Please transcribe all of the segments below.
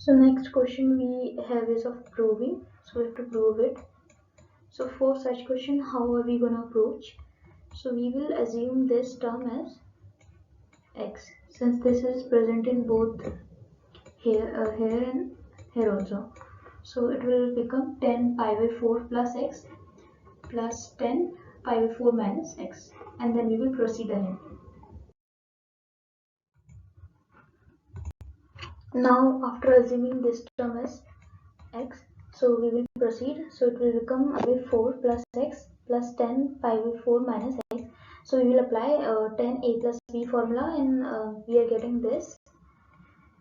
So next question we have is of proving. So we have to prove it. So for such question, how are we gonna approach? So we will assume this term as x, since this is present in both here and here also. So it will become 10 pi by 4 plus x plus 10 pi by 4 minus x, and then we will proceed ahead. Now after assuming this term as x, so we will proceed. So it will become by 4 plus x plus 10 pi by 4 minus x. So we will apply 10a plus b formula, and we are getting this,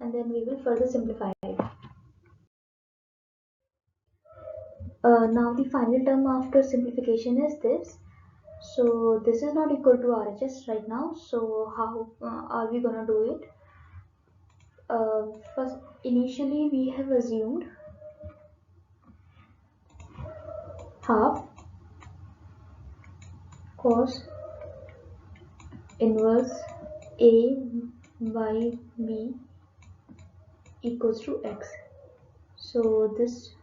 and then we will further simplify it. Now the final term after simplification is this. So this is not equal to RHS right now. So how are we gonna do it? First, initially we have assumed half cos inverse a by b equals to x. So this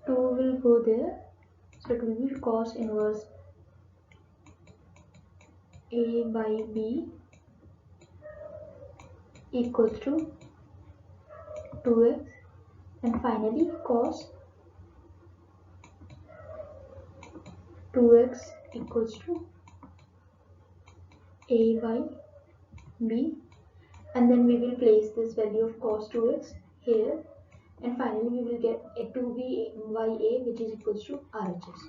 2 will go there. So it will be cos inverse a by b equals to 2x, and finally cos 2x equals to a by b, and then we will place this value of cos 2x here, and finally we will get a 2b by a, which is equals to RHS.